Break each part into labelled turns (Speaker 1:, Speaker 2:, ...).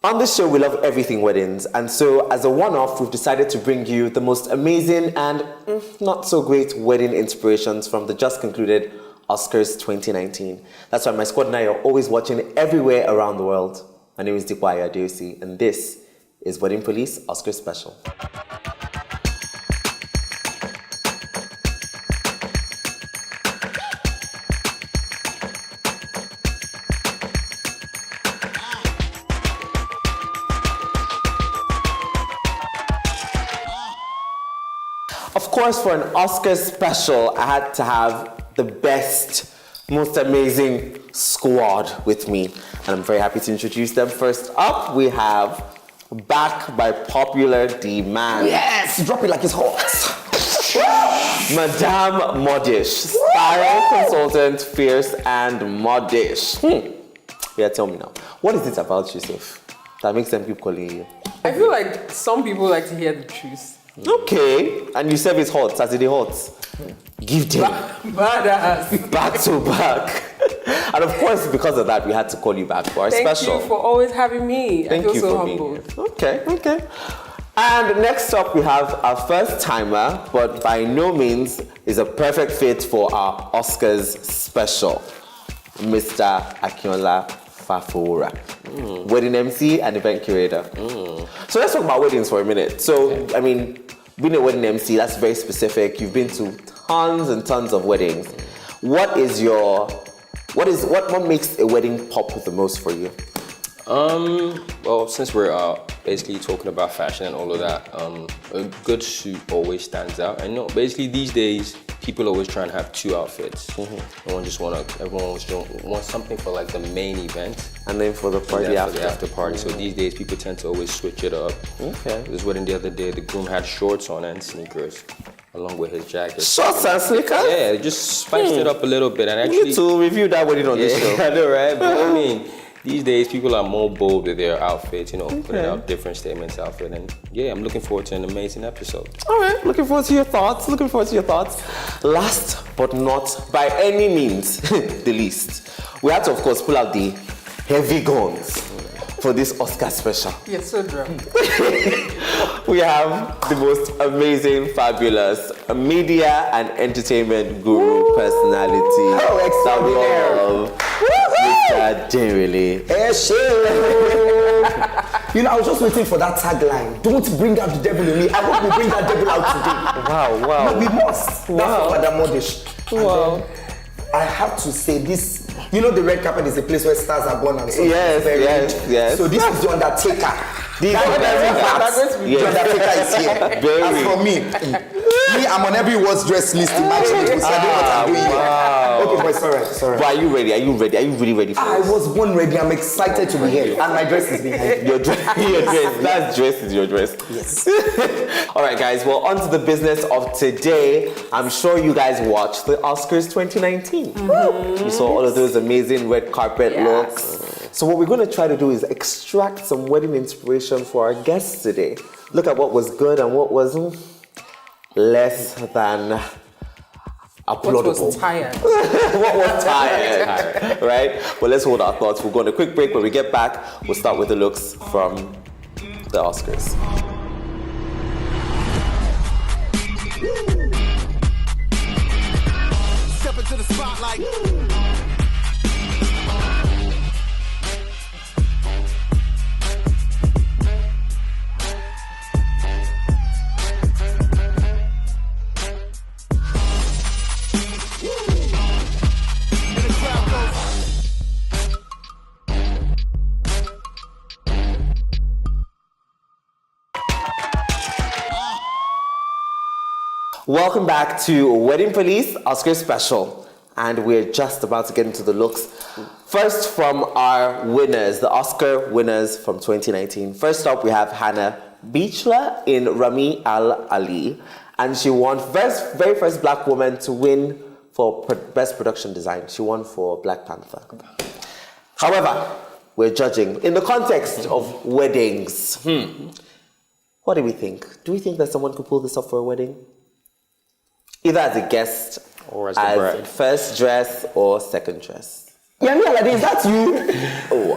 Speaker 1: On this show, we love everything weddings, and so as a one-off, we've decided to bring you the most amazing and not so great wedding inspirations from the just concluded Oscars 2019. That's why my squad and I are always watching everywhere around the world. My name is Dikwaya Adeosi, and this is Wedding Police Oscar Special. Of course, for an Oscar special, I had to have the best, most amazing squad with me. And I'm very happy to introduce them. First up, we have, back by popular demand.
Speaker 2: Yes! Drop it like it's hot.
Speaker 1: Madame Modish, style consultant, fierce and modish. Yeah, tell me now. What is it about yourself that makes them keep calling you?
Speaker 3: I feel like some people like to hear the truth.
Speaker 1: Okay, and you serve it hot, Saturday hot. Give them.
Speaker 3: Badass.
Speaker 1: Back to back. And of course, because of that, we had to call you back for our special.
Speaker 3: Thank you for always having me.
Speaker 1: Thank
Speaker 3: I feel
Speaker 1: you
Speaker 3: so
Speaker 1: for
Speaker 3: humbled.
Speaker 1: being here. Okay. And next up, we have our first timer, but by no means is a perfect fit for our Oscars special, Mr. Akinola Fafora, wedding MC and event curator. So let's talk about weddings for a minute. So, I mean, being a wedding MC, that's very specific. You've been to tons and tons of weddings. What makes a wedding pop the most for you?
Speaker 4: Well, since we're basically talking about fashion and all of that, a good suit always stands out. And basically these days, people always try and have two outfits. Everyone wants something for like the main event.
Speaker 1: And then for the party after.
Speaker 4: For the after party. So these days, people tend to always switch it up.
Speaker 1: Okay.
Speaker 4: This wedding the other day, the groom had shorts on and sneakers, along with his jacket.
Speaker 1: Shorts and sneakers?
Speaker 4: Yeah, just spiced it up a little bit. And actually,
Speaker 1: you to review that wedding on this show.
Speaker 4: I know, right? But I mean, these days, people are more bold with their outfits, putting out different statements outfit. And yeah, I'm looking forward to an amazing episode.
Speaker 1: All right, looking forward to your thoughts. Last but not by any means the least, we had to, of course, pull out the heavy guns for this Oscar special.
Speaker 3: You're so drunk.
Speaker 1: We have the most amazing, fabulous media and entertainment guru personality.
Speaker 2: How extraordinary.
Speaker 1: Mr. Jerry.
Speaker 2: I was just waiting for that tagline. Don't bring out the devil in me. I hope we bring that devil out today.
Speaker 1: Wow.
Speaker 2: No, we must.
Speaker 1: Wow.
Speaker 2: That's for Madame Modish.
Speaker 1: Wow.
Speaker 2: I have to say this. The red carpet is a place where stars are born and so
Speaker 1: Yes.
Speaker 2: So this is the Undertaker. The Undertaker is here. As for me, I'm on every world's dress list. Imagine it. So I know what I'm doing here. Okay, but it's alright.
Speaker 1: But are you ready? Are you really ready for
Speaker 2: I
Speaker 1: this?
Speaker 2: was born ready. I'm excited to be here. And my dress is behind me.
Speaker 1: Your dress. That dress is your dress.
Speaker 2: Yes.
Speaker 1: All right, guys. Well, on to the business of today. I'm sure you guys watched the Oscars 2019. You saw all of those amazing red carpet looks. So what we're going to try to do is extract some wedding inspiration for our guests today. Look at what was good and what was less than applaudable.
Speaker 3: What was tired?
Speaker 1: What was tired, right? Well, let's hold our thoughts. We'll go on a quick break. When we get back, we'll start with the looks from the Oscars.
Speaker 5: Step into the spotlight.
Speaker 1: Welcome back to Wedding Police Oscar Special. And we're just about to get into the looks. First, from our winners, the Oscar winners from 2019. First up, we have Hannah Beachler in Rami Al Ali. And she won very first black woman to win for Best Production Design. She won for Black Panther. However, we're judging in the context of weddings. What do we think? Do we think that someone could pull this off for a wedding? Either as a guest
Speaker 4: Or as the bride.
Speaker 1: first dress or second dress.
Speaker 2: Yeah, like is that you?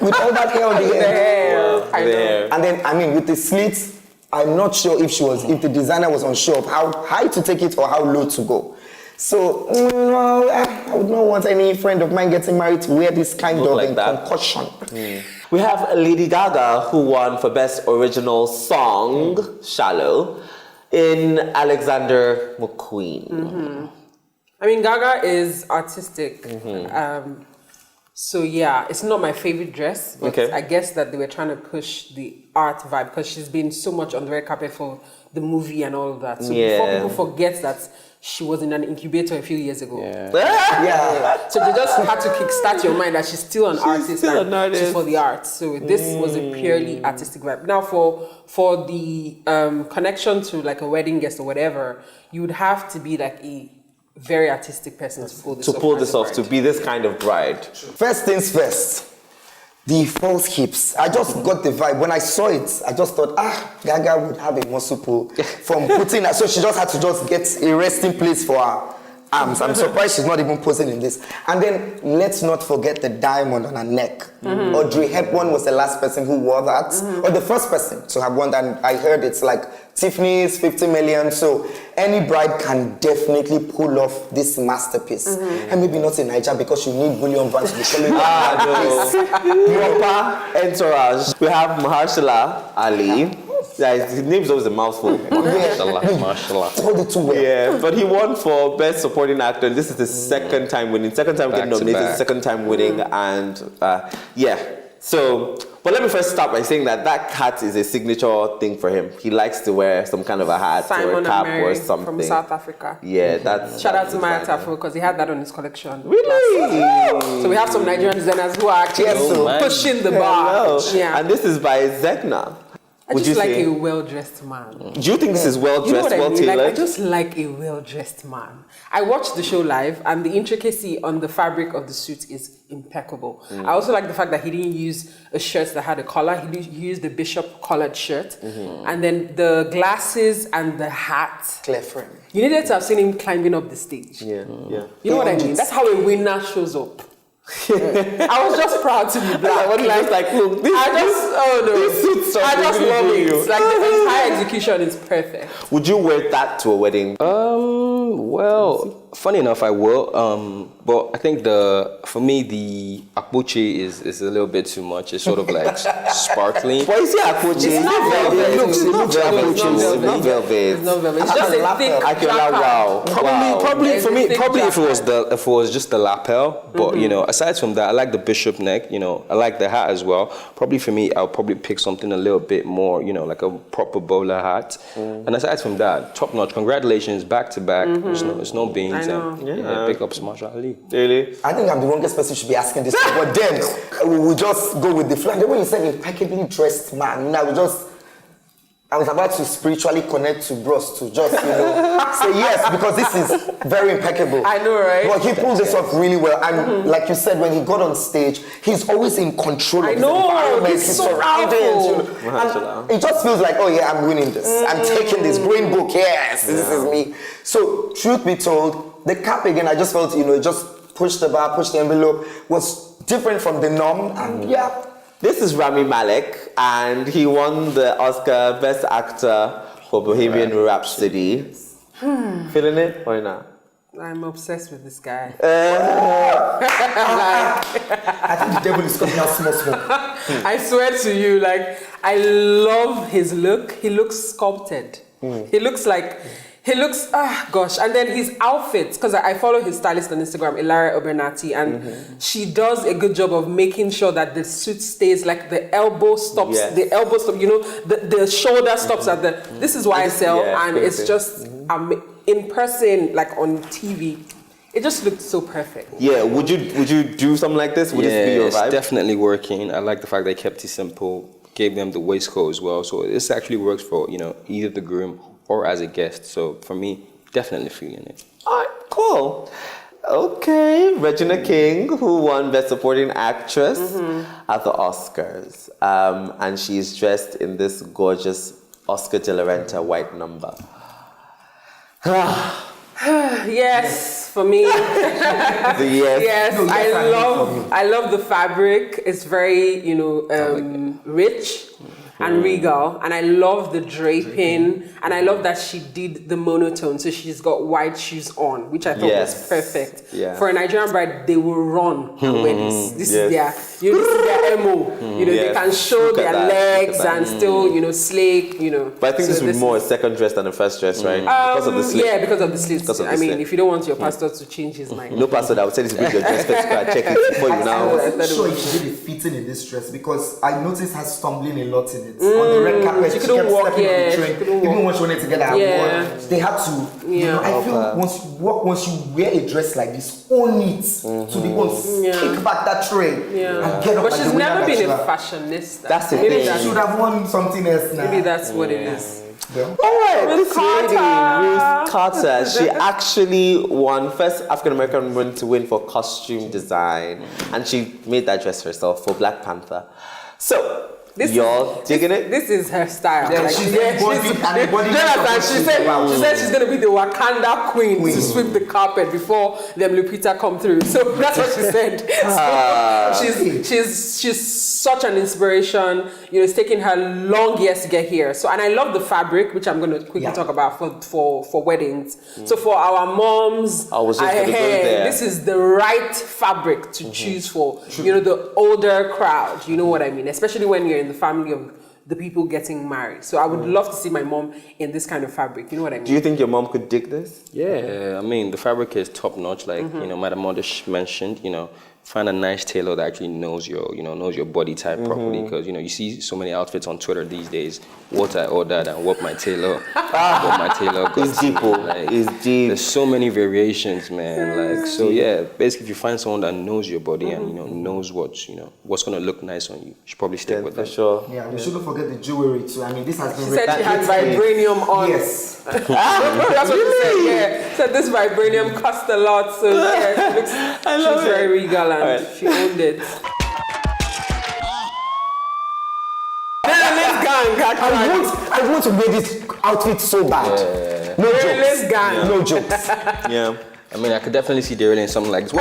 Speaker 2: With all that hair on the head.
Speaker 3: I know.
Speaker 1: There.
Speaker 2: And then, I mean, with the slits, I'm not sure if the designer was unsure of how high to take it or how low to go. So, no, I would not want any friend of mine getting married to wear this kind
Speaker 1: Look
Speaker 2: of
Speaker 1: like that.
Speaker 2: concoction.
Speaker 1: We have Lady Gaga, who won for Best Original Song, Shallow, in Alexander McQueen.
Speaker 3: I mean, Gaga is artistic. So yeah, it's not my favorite dress, but
Speaker 1: Okay.
Speaker 3: I guess that they were trying to push the art vibe because she's been so much on the red carpet for the movie and all of that. So before people forget that she was in an incubator a few years ago.
Speaker 2: Yeah.
Speaker 3: So they just had to kickstart your mind that she's still an artist
Speaker 1: still
Speaker 3: and
Speaker 1: an artist.
Speaker 3: she's for the art. So this was a purely artistic vibe. Now for the connection to like a wedding guest or whatever, you would have to be like a very artistic person to pull this off. as a
Speaker 1: To
Speaker 3: bride.
Speaker 1: be this kind of bride.
Speaker 2: First things first, the false hips. I just got the vibe. When I saw it, I just thought, Gaga would have a muscle pull from putting her. So she just had to just get a resting place for her arms. I'm surprised she's not even posing in this. And then let's not forget the diamond on her neck. Audrey Hepburn was the last person who wore that, or the first person to have worn that. And I heard it's like Tiffany's 50 million. So any bride can definitely pull off this masterpiece. And maybe not in Nigeria because you need William Vance to be telling you.
Speaker 1: Proper entourage. We have Mahershala Ali. Yeah, his name's always a mouthful.
Speaker 4: Mashallah.
Speaker 2: Hold it too well.
Speaker 1: Yeah, but he won for Best Supporting Actor, and this is the second time winning. Second time getting
Speaker 4: Back to
Speaker 1: nominated,
Speaker 4: back.
Speaker 1: second time winning, and yeah. So, but let me first start by saying that hat is a signature thing for him. He likes to wear some kind of a hat or a
Speaker 3: Simon
Speaker 1: cap
Speaker 3: and Mary
Speaker 1: or something.
Speaker 3: from South Africa.
Speaker 1: Yeah, that's
Speaker 3: Shout out to Maya
Speaker 1: designer.
Speaker 3: Tafo because he had that on his collection.
Speaker 1: Really?
Speaker 3: So we have some Nigerian designers who are actually
Speaker 1: Yes,
Speaker 3: pushing the bar.
Speaker 1: Hello.
Speaker 3: Yeah.
Speaker 1: And this is by Zegna.
Speaker 3: I
Speaker 1: Would
Speaker 3: just
Speaker 1: you
Speaker 3: like
Speaker 1: say?
Speaker 3: a well-dressed man.
Speaker 1: Do you think this is well
Speaker 3: You know
Speaker 1: dressed,
Speaker 3: what I
Speaker 1: well
Speaker 3: mean?
Speaker 1: tailored?
Speaker 3: Like, I just like a well-dressed man. I watched the show live, and the intricacy on the fabric of the suit is impeccable. I also like the fact that he didn't use a shirt that had a collar. He used a bishop collared shirt, and then the glasses and the hat.
Speaker 2: Clear frame.
Speaker 3: You needed to have seen him climbing up the stage.
Speaker 1: Yeah.
Speaker 3: You know what I mean? That's how a winner shows up. I was just proud to be black.
Speaker 1: What like, look, this, these suits are
Speaker 3: I just
Speaker 1: really
Speaker 3: love
Speaker 1: doing
Speaker 3: it.
Speaker 1: you.
Speaker 3: Like the entire execution is perfect.
Speaker 1: Would you wear that to a wedding?
Speaker 4: Well, funny enough, I will. But I think for me the akpoche is a little bit too much. It's sort of like sparkling.
Speaker 1: Well, you see Akpoche.
Speaker 3: It's not velvet.
Speaker 1: It looks
Speaker 3: It's not velvet.
Speaker 1: It's not velvet.
Speaker 3: It's not velvet. It's just a thick
Speaker 1: Akiola, wow.
Speaker 4: Probably for me,
Speaker 3: Thick
Speaker 4: probably if
Speaker 3: jacquard.
Speaker 4: it was just the lapel. But you know, aside from that, I like the bishop neck. You know, I like the hat as well. Probably for me, I'll probably pick something a little bit more. You know, like a proper bowler hat. And aside from that, top notch. Congratulations, back to back. It's no beans.
Speaker 3: I know.
Speaker 4: And, yeah, big ups, Masha Ali.
Speaker 1: Really?
Speaker 2: I think I'm the wrongest person who should be asking this, but then we will just go with the flow. And then when you said impeccably dressed man, I was about to spiritually connect to Bros to just, say yes, because this is very impeccable.
Speaker 3: I know, right?
Speaker 2: But he pulled this off really well. And like you said, when he got on stage, he's always in control of
Speaker 3: I
Speaker 2: his
Speaker 3: know,
Speaker 2: environment,
Speaker 3: he's
Speaker 2: his
Speaker 3: so
Speaker 2: surroundings.
Speaker 3: powerful.
Speaker 2: And it just feels like, oh yeah, I'm winning this. I'm taking this green book, yes, this is me. So, truth be told, the cap again, I just felt, just pushed the bar, pushed the envelope, was different from the norm. And yeah.
Speaker 1: This is Rami Malek, and he won the Oscar Best Actor for Bohemian Rhapsody. Feeling it or not?
Speaker 3: I'm obsessed with this guy.
Speaker 2: I think the devil is coming out small.
Speaker 3: I swear to you, like, I love his look. He looks sculpted. He looks, and then his outfits, because I follow his stylist on Instagram, Ilaria Obernati, and she does a good job of making sure that the suit stays like the elbow stops, the shoulder stops at the, this is YSL, and it's just, in person, like on TV, it just looked so perfect.
Speaker 1: Yeah, would you do something like this? Would this be your
Speaker 4: it's
Speaker 1: vibe?
Speaker 4: definitely working. I like the fact they kept it simple, gave them the waistcoat as well. So this actually works for, either the groom or as a guest. So for me, definitely feeling it.
Speaker 1: All right, cool. Okay, Regina King, who won Best Supporting Actress at the Oscars. And she's dressed in this gorgeous Oscar de la Renta white number.
Speaker 3: Yes, for me. Yes,
Speaker 2: No, yes,
Speaker 3: I love the fabric. It's very, rich and regal, and I love the draping, and I love that she did the monotone, so she's got white shoes on, which I thought was perfect.
Speaker 1: Yeah.
Speaker 3: For a Nigerian bride, they will run and wear this. This is their MO. They can show their legs and still, slake.
Speaker 1: But I think this would be more a second dress than a first dress, right? Because of the slits.
Speaker 3: Yeah, because of the slits.
Speaker 1: Because of the
Speaker 3: I mean,
Speaker 1: slit.
Speaker 3: if you don't want your pastor to change his mind.
Speaker 1: No pastor that would say this bring your dress first, go and check it before you
Speaker 2: I
Speaker 1: now.
Speaker 2: wasn't sure if she did it fitting in this dress because I noticed her stumbling a lot in it. On the red carpet,
Speaker 3: She
Speaker 2: she
Speaker 3: couldn't
Speaker 2: kept
Speaker 3: walk,
Speaker 2: stepping on the
Speaker 3: she
Speaker 2: train.
Speaker 3: couldn't
Speaker 2: Even
Speaker 3: walk.
Speaker 2: when she wanted to get her award, they had to. I feel once you wear a dress like this, own it to the bones, kick back that tray and get up.
Speaker 3: But
Speaker 2: like
Speaker 3: she's
Speaker 2: the winner
Speaker 3: never been a
Speaker 2: bachelor.
Speaker 3: fashionista.
Speaker 1: That's the
Speaker 3: Maybe
Speaker 1: thing.
Speaker 2: She should have won something else now.
Speaker 3: Maybe that's what it is.
Speaker 2: Yeah.
Speaker 1: All right,
Speaker 3: Ruth
Speaker 1: this lady,
Speaker 3: Carter.
Speaker 1: Ruth Carter, she actually won first African American woman to win for costume design, and she made that dress herself for Black Panther. So, y'all digging it?
Speaker 3: This is her style.
Speaker 2: Yeah, she's embodied
Speaker 3: Jonathan, she said
Speaker 2: wow.
Speaker 3: she's gonna be the Wakanda queen to sweep the carpet before them Lupita come through. So that's what she said. So she's such an inspiration. It's taken her long years to get here. So, and I love the fabric, which I'm gonna quickly talk about for weddings. So for our moms,
Speaker 1: I was just gonna go there.
Speaker 3: this is the right fabric to choose for. The older crowd. You know what I mean? Especially when you're in the family of the people getting married. So I would love to see my mom in this kind of fabric. You know what I mean?
Speaker 1: Do you think your mom could dig this?
Speaker 4: Yeah, I mean, the fabric is top notch, like, Madam Modish mentioned, find a nice tailor that actually knows your body type properly, because, you see so many outfits on Twitter these days, what I ordered and what my tailor got.
Speaker 1: It's deep, it's deep.
Speaker 4: There's so many variations, man. Basically, if you find someone that knows your body and, knows what's going to look nice on you, you should probably stick with
Speaker 1: for
Speaker 4: that.
Speaker 1: sure.
Speaker 2: Yeah, we shouldn't forget the jewelry too. I mean, this has been.
Speaker 3: She said she had vibranium on.
Speaker 2: Yes.
Speaker 3: That's what she said. Yeah, said this vibranium cost a lot, so she's very regal and she owned it.
Speaker 2: I want to wear this outfit so bad. No jokes. No jokes.
Speaker 1: Yeah.
Speaker 4: I mean, I could definitely see Daryl in something like this.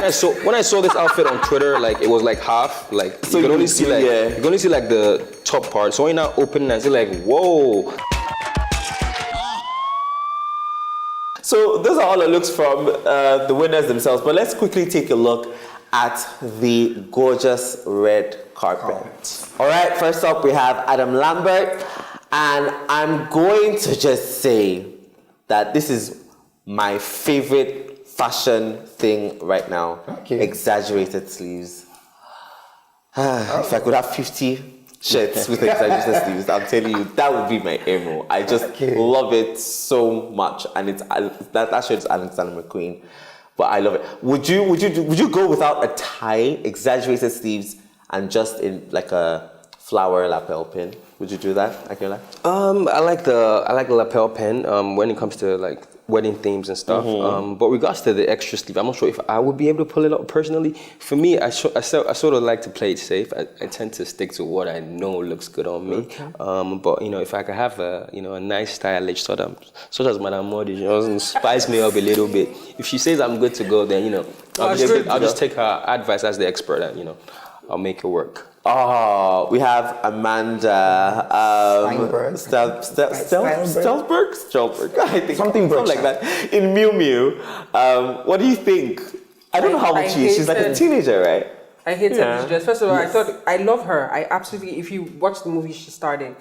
Speaker 4: When I saw this outfit on Twitter, like it was like half, like
Speaker 1: So
Speaker 4: you can
Speaker 1: you
Speaker 4: only
Speaker 1: see,
Speaker 4: see like the top part. So when you now open and see like, whoa.
Speaker 1: So those are all the looks from the winners themselves. But let's quickly take a look at the gorgeous red carpet. All right, first up we have Adam Lambert. And I'm going to just say that this is my favorite fashion thing right now.
Speaker 2: Okay.
Speaker 1: Exaggerated sleeves. If I could have 50 shirts with exaggerated sleeves, I'm telling you, that would be my MO. I just love it so much. And that shirt is Alexander McQueen. But I love it. Would you go without a tie, exaggerated sleeves, and just in like a flower lapel pin? Would you do that, Akiola?
Speaker 4: I like the lapel pin when it comes to like wedding themes and stuff. But regards to the extra sleeve, I'm not sure if I would be able to pull it up personally. For me, I sort of like to play it safe. I tend to stick to what I know looks good on me. But if I could have a nice stylish such as Madame Modi, spice me up a little bit. If she says I'm good to go, then I'll just take her advice as the expert and I'll make it work.
Speaker 1: Oh, we have Amanda Stelberg, I think. Something like that. In Miu Miu. What do you think? I don't know how old she is. She's like a teenager, right?
Speaker 3: I hated this dress. First of all, I love her. I absolutely, if you watch the movie she starred in,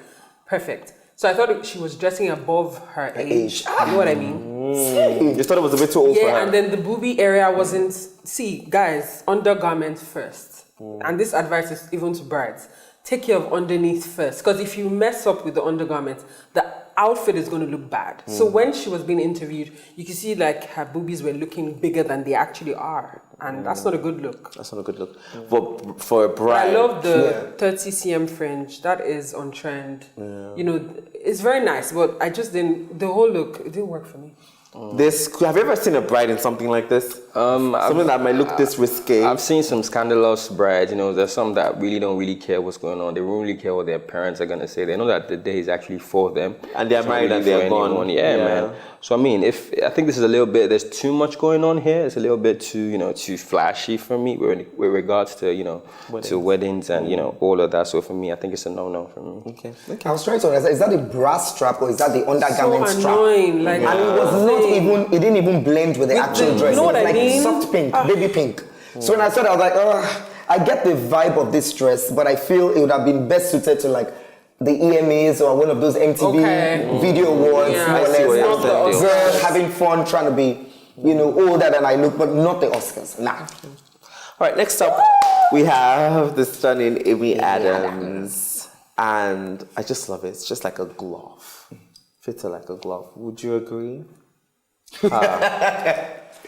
Speaker 3: perfect. So I thought she was dressing above her age. You know what I mean?
Speaker 1: You thought it was a bit too old for her.
Speaker 3: Yeah, and then the boobie area wasn't... See, guys, undergarment first. And this advice is even to brides. Take care of underneath first. Because if you mess up with the undergarment, the outfit is going to look bad. So when she was being interviewed, you can see like her boobies were looking bigger than they actually are. And that's not a good look.
Speaker 1: That's not a good look. But for a bride...
Speaker 3: I love the 30 cm fringe. That is on trend. It's very nice, but I just didn't... The whole look, it didn't work for me.
Speaker 1: Have you ever seen a bride in something like this? Something that might look this risque.
Speaker 4: I've seen some scandalous brides. There's some that really don't really care what's going on. They don't really care what their parents are gonna say. They know that the day is actually for them,
Speaker 1: and they're married and they're gone.
Speaker 4: Yeah, man. So I think this is a little bit. There's too much going on here. It's a little bit too flashy for me with regards to to weddings and all of that. So for me, I think it's a no for me.
Speaker 1: Okay.
Speaker 2: I was trying to understand, is that the brass strap or is that the undergarment
Speaker 3: so
Speaker 2: strap?
Speaker 3: annoying. Like,
Speaker 2: and it was not even, it didn't even blend with the actual dress.
Speaker 3: You know what I mean?
Speaker 2: Soft pink, baby pink. So when I saw it, I was like, I get the vibe of this dress, but I feel it would have been best suited to like the EMAs or one of those MTV video awards.
Speaker 3: Yeah,
Speaker 2: more or
Speaker 3: I see
Speaker 2: less.
Speaker 3: what you're saying.
Speaker 2: Girls having fun, trying to be, older than I look, but not the Oscars. Nah.
Speaker 1: All right, next up, we have the stunning Amy Adams. And I just love it. It's just like a glove. Fits her like a glove. Would you agree?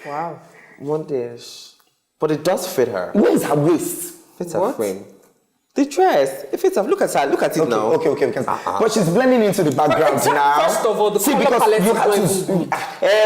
Speaker 3: wow.
Speaker 1: One dish. But it does fit her.
Speaker 2: Where is her waist?
Speaker 1: Fits her frame. The dress, if it's look at her, look at it now.
Speaker 2: Okay. We can But she's blending into the background now.
Speaker 3: First of all, the color
Speaker 2: because
Speaker 3: palette
Speaker 2: you
Speaker 3: is
Speaker 2: have
Speaker 3: going
Speaker 2: to.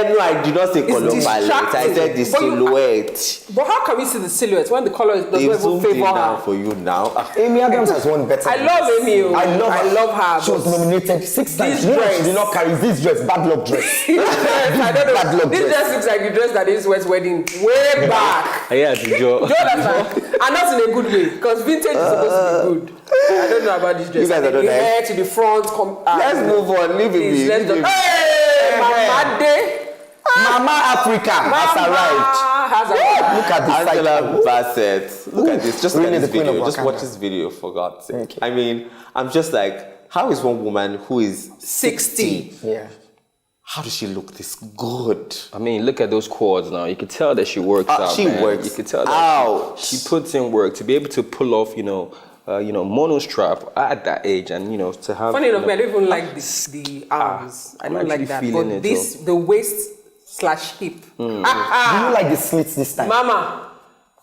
Speaker 1: No, I did not say color palette. I said the silhouette.
Speaker 3: But how can we see the silhouette when the color doesn't
Speaker 1: They've
Speaker 3: even
Speaker 1: zoomed in
Speaker 3: favor
Speaker 1: now
Speaker 3: her?
Speaker 1: for you now.
Speaker 2: Amy Adams has won better.
Speaker 3: I love Amy.
Speaker 2: I love her. She was
Speaker 3: but
Speaker 2: nominated 6 times.
Speaker 3: This dress.
Speaker 2: She did not carry this dress. Bad luck dress.
Speaker 3: I don't know.
Speaker 2: Bad luck
Speaker 3: This
Speaker 2: dress.
Speaker 3: dress looks like the dress that is West wedding way back.
Speaker 4: Yeah, Joe.
Speaker 3: Do you understand? And not in a good way, because vintage is supposed to be good. I don't know about this dress.
Speaker 1: You guys are not
Speaker 3: the
Speaker 1: nice.
Speaker 3: hair to the front.
Speaker 1: Let's move on. Leave it be.
Speaker 3: Let's
Speaker 1: Leave it
Speaker 3: just.
Speaker 1: be.
Speaker 3: Hey, Mama Day.
Speaker 2: Mama Africa has arrived.
Speaker 3: Has arrived.
Speaker 2: Look at this
Speaker 1: Angela Bassett. Look at this. Just look
Speaker 2: Really
Speaker 1: at this
Speaker 2: the queen
Speaker 1: video.
Speaker 2: of
Speaker 1: Just
Speaker 2: Wakanda.
Speaker 1: watch this video for God's sake.
Speaker 2: Okay.
Speaker 1: I mean, I'm just like, how is one woman who is
Speaker 3: 60?
Speaker 2: Yeah.
Speaker 1: How does she look this good?
Speaker 4: Look at those quads now. You can tell that she works out.
Speaker 1: She
Speaker 4: man.
Speaker 1: works
Speaker 4: You can tell that
Speaker 1: out.
Speaker 4: she puts in work to be able to pull off, mono strap at that age, and to have.
Speaker 3: Funny enough, I don't even like the arms. I
Speaker 4: I'm
Speaker 3: don't like
Speaker 4: actually
Speaker 3: that.
Speaker 4: feeling
Speaker 3: But
Speaker 4: it,
Speaker 3: this, the waist / hip.
Speaker 2: Do you like the slits this time?
Speaker 3: Mama,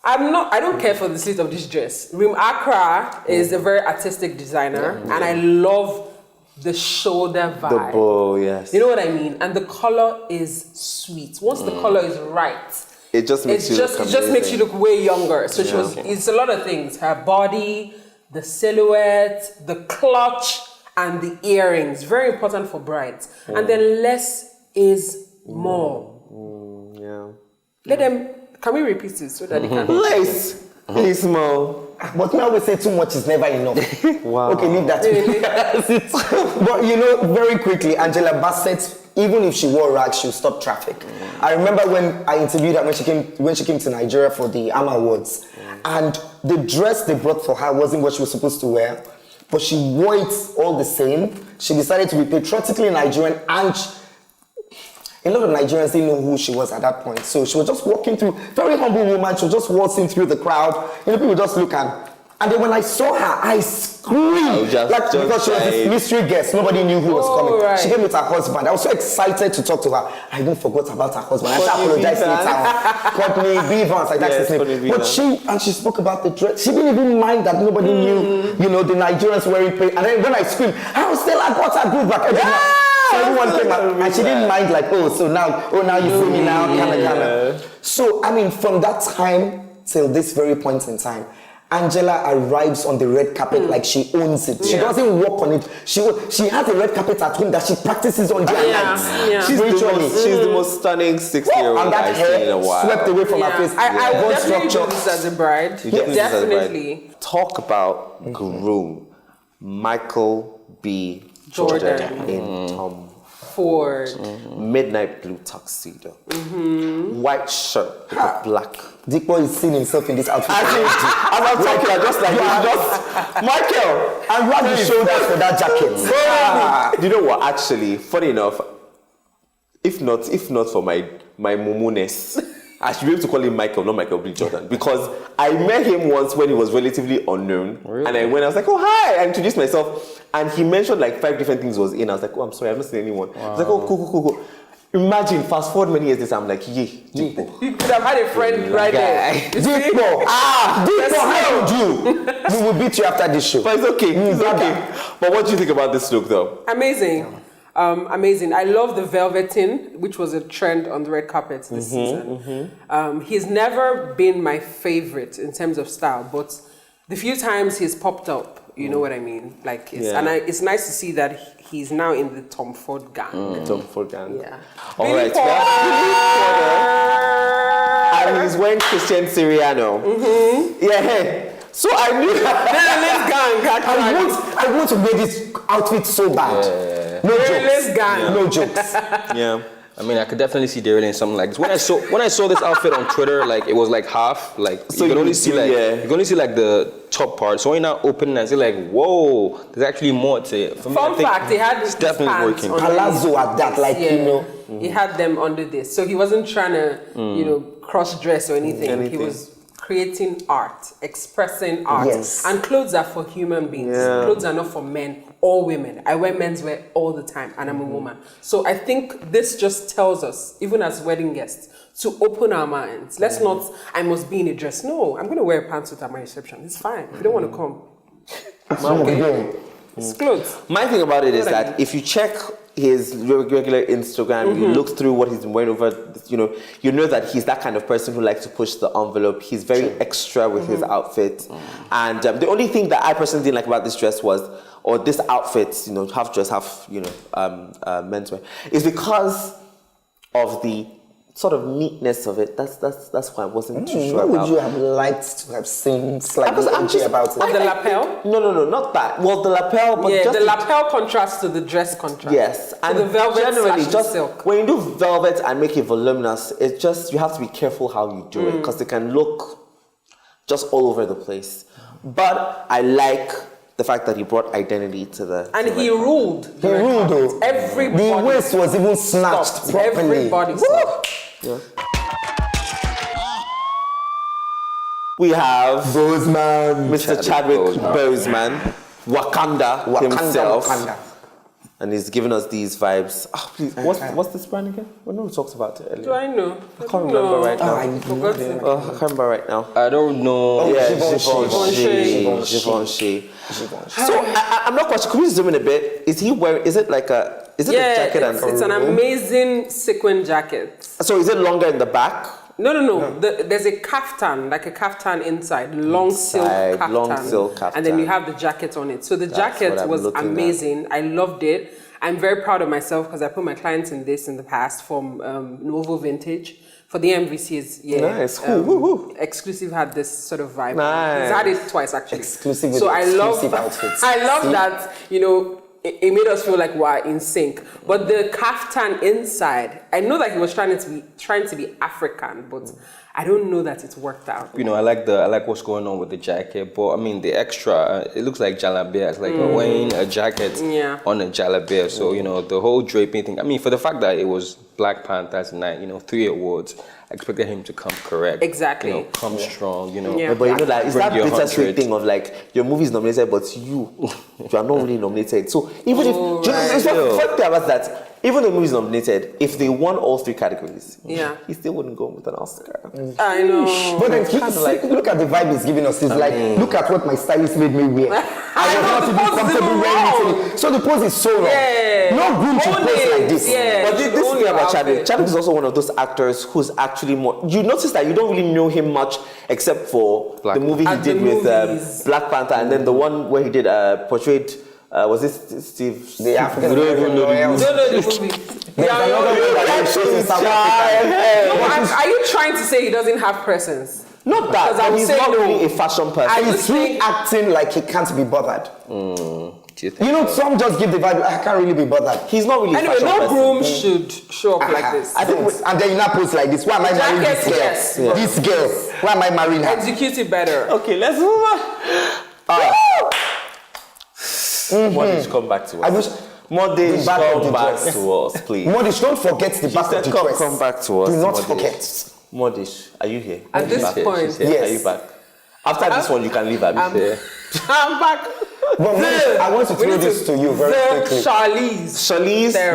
Speaker 3: I don't care for the slit of this dress. Rim Accra is a very artistic designer, and I love the shoulder vibe.
Speaker 1: The bow, yes.
Speaker 3: You know what I mean? And the color is sweet. Once the color is right,
Speaker 1: It just makes you look
Speaker 3: it just makes you look way younger. So it's a lot of things. Her body, the silhouette, the clutch, and the earrings. Very important for brides. And then less is more.
Speaker 1: Yeah.
Speaker 3: Let them. Can we repeat this so that they can?
Speaker 1: Lace. Lace more.
Speaker 2: But we always say too much is never enough.
Speaker 1: Wow.
Speaker 2: Okay, leave that to me. But very quickly, Angela Bassett, even if she wore rags, she'll stop traffic. I remember when I interviewed her when she came to Nigeria for the AMA Awards, and the dress they brought for her wasn't what she was supposed to wear, but she wore it all the same. She decided to be patriotically Nigerian, and a lot of Nigerians didn't know who she was at that point. So she was just walking through, very humble woman. She was just waltzing through the crowd. People just look at. And then when I saw her, I screamed. Because she was this mystery guest. Nobody knew who was coming.
Speaker 3: Right.
Speaker 2: She came with her husband. I was so excited to talk to her. I even forgot about her husband. I apologized later. Courtney Bivans, I that's his name. But she spoke about the dress. She didn't even mind that nobody knew, the Nigerians wearing pay. And then when I screamed, I got her groove back. So everyone came out, and she didn't mind so now you see me now, kind of. So, from that time till this very point in time, Angela arrives on the red carpet like she owns it. She doesn't walk on it. She has a red carpet at home that she practices on day and night.
Speaker 3: Yeah.
Speaker 1: She's the most stunning 60-year-old
Speaker 2: and that
Speaker 1: I've seen in a
Speaker 2: hair
Speaker 1: while.
Speaker 2: swept away from her face.
Speaker 3: I would
Speaker 2: Bone
Speaker 3: definitely do
Speaker 2: structure.
Speaker 3: this as a bride. Definitely.
Speaker 1: Talk about groom Michael B. Jordan in Tom
Speaker 3: Ford.
Speaker 1: midnight blue tuxedo, white shirt with a black.
Speaker 2: Dikbo is seeing himself in this outfit.
Speaker 1: As I'm talking, I just Michael.
Speaker 2: And rub his shoulders for that jacket.
Speaker 1: You know what? Actually, funny enough, if not for my mumuness, I should be able to call him Michael, not Michael B. Jordan, because I met him once when he was relatively unknown, and I was like, "Oh hi!" I introduced myself, and he mentioned like 5 different things was in. I was like, "Oh, I'm sorry, I've not seen anyone." I was like, "Oh, cool." Imagine, fast forward many years later, I'm like, Dikbo.
Speaker 3: You could have had a friend right there.
Speaker 2: Dikbo! Dikbo, how would you? We will beat you after this show.
Speaker 1: But it's okay. It's okay. But what do you think about this look, though?
Speaker 3: Amazing. Amazing. I love the velveteen, which was a trend on the red carpet this season. He's never been my favorite in terms of style, but the few times he's popped up, you know what I mean? Like, it's nice to see that he's now in the Tom Ford gang.
Speaker 1: Tom Ford gang.
Speaker 3: Yeah.
Speaker 1: All right. And he's wearing Christian Siriano. Yeah. Hey. So I knew
Speaker 2: I want to wear this outfit so bad. No jokes. No jokes.
Speaker 1: Yeah.
Speaker 4: I mean, I could definitely see Daryl in something like this. When I saw this outfit on Twitter, like it was like half, like
Speaker 1: So
Speaker 4: you can only
Speaker 1: see,
Speaker 4: like the top part. So when you now open and say like, whoa, there's actually more to it. For me,
Speaker 3: Fun fact, he had
Speaker 4: it's definitely working.
Speaker 2: Palazzo at that, like you know.
Speaker 3: He had them under this, so he wasn't trying to, cross dress or anything. He was creating art, expressing art.
Speaker 2: Yes.
Speaker 3: And clothes are for human beings.
Speaker 1: Yeah.
Speaker 3: Clothes are not for men or women. I wear menswear all the time, and I'm a woman. So I think this just tells us, even as wedding guests, to open our minds. Let's not, I must be in a dress. No, I'm going to wear a pantsuit at my reception. It's fine. If you don't want to come, it's okay. It's clothes.
Speaker 1: My thing about it is that if you check his regular Instagram, you look through what he's been wearing over, you know that he's that kind of person who likes to push the envelope. He's very extra with his outfit. And the only thing that I personally didn't like about this dress or this outfit, half dress, half, menswear, is because of the sort of neatness of it. That's why I wasn't too sure
Speaker 2: What
Speaker 1: about.
Speaker 2: would you have liked to have seen slightly edgy about it?
Speaker 3: The lapel?
Speaker 1: No, not that. Well, the lapel, but just
Speaker 3: the lapel contrasts to the dress contrast.
Speaker 1: Yes,
Speaker 3: So
Speaker 1: and
Speaker 3: the velvet
Speaker 1: generally,
Speaker 3: /
Speaker 1: just
Speaker 3: silk.
Speaker 1: when you do velvet and make it voluminous, it's just you have to be careful how you do it because it can look just all over the place. But I like the fact that he brought identity to the.
Speaker 3: And he ruled.
Speaker 2: He ruled though.
Speaker 3: Everybody.
Speaker 2: The waist was even snatched
Speaker 3: stopped.
Speaker 2: properly.
Speaker 3: Everybody stopped.
Speaker 1: Yeah. We have
Speaker 2: Bozeman.
Speaker 1: Mr. Chadwick Boseman, Wakanda himself.
Speaker 2: Wakanda.
Speaker 1: And he's giving us these vibes. Oh, please, what's this brand again? We know we talked about it earlier.
Speaker 3: Do I know?
Speaker 1: I can't remember right now.
Speaker 2: I
Speaker 3: Forgotten.
Speaker 1: Oh, I can't remember right now.
Speaker 4: I don't know.
Speaker 1: Yeah,
Speaker 2: Givenchy.
Speaker 1: Givenchy. So I'm not quite sure. Can we zoom in a bit? Is he wearing? Is it a jacket
Speaker 3: it's an amazing sequin jacket.
Speaker 1: So is it longer in the back?
Speaker 3: No. There's a kaftan, like a kaftan inside, long silk kaftan. And then you have the jacket on it. So the jacket was amazing. I loved it. I'm very proud of myself because I put my clients in this in the past from Novo Vintage. For the MVCs,
Speaker 1: Nice.
Speaker 3: Exclusive had this sort of vibe.
Speaker 1: Nice.
Speaker 3: He's had it twice actually.
Speaker 2: Exclusive with
Speaker 3: so
Speaker 2: exclusive outfits.
Speaker 3: I love that, it made us feel like we're in sync. But the kaftan inside, I know that he was trying to be African, but I don't know that it worked out.
Speaker 4: I like what's going on with the jacket, but I mean the extra, it looks like jalabia. It's like wearing a jacket on a jalabia. So the whole draping thing. I mean, for the fact that it was Black Panther's night, 3 awards. I expected him to come correct.
Speaker 3: Exactly.
Speaker 4: Come strong,
Speaker 3: Yeah.
Speaker 1: But it's that
Speaker 4: Bring your
Speaker 1: bittersweet
Speaker 4: 100.
Speaker 1: thing of like your movie is nominated, but you are not really nominated. So even it's funny thing about that. Even the movie is nominated, if they won all 3 categories, he still wouldn't go with an Oscar.
Speaker 3: I know.
Speaker 2: But then look at the vibe he's giving us. He's like, look at what my stylist made me wear. I was not even comfortable wearing it. So the pose is so wrong.
Speaker 3: Yeah.
Speaker 2: No room to pose like this.
Speaker 3: Yeah.
Speaker 1: But this thing about Chadwick is also one of those actors who's actually more. You notice that you don't really know him much except for the movie he did with Black Panther, and then the one where he did portrayed. Was it Steve?
Speaker 2: The African.
Speaker 3: Don't know the movie. Are you trying to say he doesn't have presence?
Speaker 1: Not that, but he's not really a fashion person.
Speaker 2: He's really acting like he can't be bothered. Some just give the vibe, I can't really be bothered.
Speaker 1: He's not really a fashion
Speaker 3: no
Speaker 1: person.
Speaker 3: groom should show up like this.
Speaker 2: I think, and then you now post like this. Why am I marrying this girl?
Speaker 3: Yes.
Speaker 2: This girl. Why am I marrying her?
Speaker 3: Execute it better.
Speaker 1: Okay, let's move on. Modish, come back to us.
Speaker 2: I wish
Speaker 1: Modish,
Speaker 2: the back of
Speaker 1: come
Speaker 2: the
Speaker 1: back
Speaker 2: dress.
Speaker 1: to us, please.
Speaker 2: Modish, don't forget the back of the dress.
Speaker 1: Come back to us.
Speaker 2: Do not
Speaker 1: Modish.
Speaker 2: forget.
Speaker 1: Modish, are you here?
Speaker 3: At this point,
Speaker 1: She's here.
Speaker 2: yes.
Speaker 1: Are you back? After this one, you can leave. I'm here.
Speaker 3: I'm back.
Speaker 2: But Modish, I want to throw this to you very quickly.
Speaker 1: Charlize.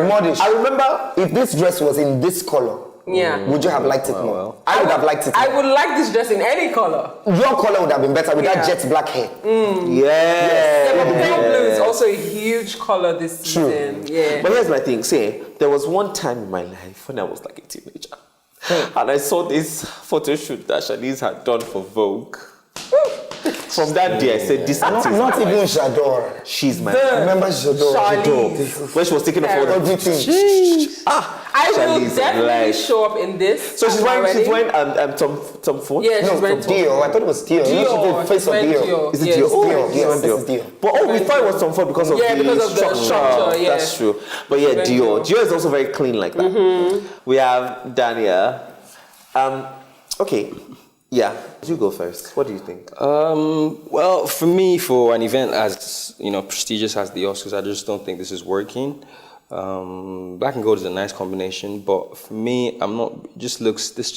Speaker 2: Modish,
Speaker 1: I remember
Speaker 2: if this dress was in this color, would you have liked it more? I would have liked it more.
Speaker 3: I would like this dress in any color.
Speaker 2: Your color would have been better with that jet black hair.
Speaker 1: Yeah,
Speaker 3: but pale blue is also a huge color this season. Yeah.
Speaker 1: But here's my thing. See, there was one time in my life when I was like a teenager, and I saw this photo shoot that Shanice had done for Vogue. From that day, I said, "This artist."
Speaker 2: Not even J'adore.
Speaker 1: She's my.
Speaker 2: Remember J'adore?
Speaker 3: Charlize.
Speaker 1: When she was taking a photo.
Speaker 2: Everything.
Speaker 3: I will
Speaker 1: Charlize
Speaker 3: definitely
Speaker 1: like-
Speaker 3: show up in this.
Speaker 1: So she's
Speaker 3: at my
Speaker 1: wearing
Speaker 3: wedding.
Speaker 1: Tom Ford.
Speaker 3: Yeah,
Speaker 2: No,
Speaker 3: she's
Speaker 2: from
Speaker 3: wearing
Speaker 2: Dior. I thought it was Dior. You know, she did face of Dior.
Speaker 1: Is it
Speaker 3: Yes,
Speaker 1: Dior? Oh,
Speaker 2: Dior. Yes, this is Dior.
Speaker 1: But we thought it was Tom Ford because of
Speaker 3: Yeah,
Speaker 1: the
Speaker 3: because of the structure, yeah.
Speaker 1: That's true. But yeah,
Speaker 3: Very
Speaker 1: Dior.
Speaker 3: Dior.
Speaker 1: Dior is also very clean like that. We have Dania. Okay. Yeah. You go first. What do you think?
Speaker 4: Well, for me, for an event as prestigious as the Oscars, I just don't think this is working. Black and gold is a nice combination, but for me, this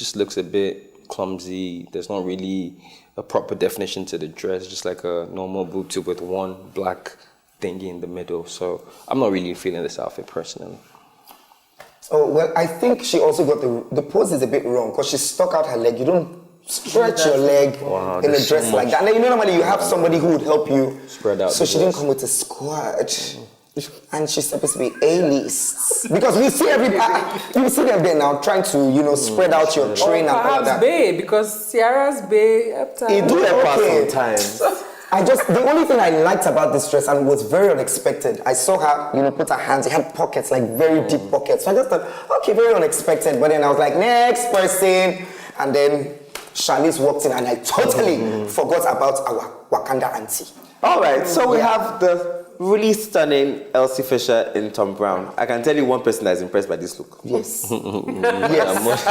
Speaker 4: just looks a bit clumsy. There's not really a proper definition to the dress, just like a normal boob tube with one black thingy in the middle. So I'm not really feeling this outfit personally.
Speaker 2: Oh, well, I think she also got the pose is a bit wrong because she stuck out her leg. You don't stretch your leg in a dress like that. And then, normally you have somebody who would help you
Speaker 4: Spread out
Speaker 2: So
Speaker 4: the
Speaker 2: she didn't
Speaker 4: dress.
Speaker 2: come with a squat. And she's supposed to be A-list. Because we see you see them there now trying to, spread out your train and all
Speaker 3: Perhaps
Speaker 2: that.
Speaker 3: Bay, because Ciara's Bay up top.
Speaker 1: It do help us
Speaker 2: Okay.
Speaker 1: sometimes.
Speaker 2: The only thing I liked about this dress and was very unexpected, I saw her, put her hands, it had pockets, like very deep pockets. So I just thought, okay, very unexpected. But then I was like, next person. And then Charlize walked in and I totally forgot about our Wakanda auntie.
Speaker 1: All right. So we have the really stunning Elsie Fisher in Tom Brown. I can tell you one person that is impressed by this look.
Speaker 2: Yes. Yes.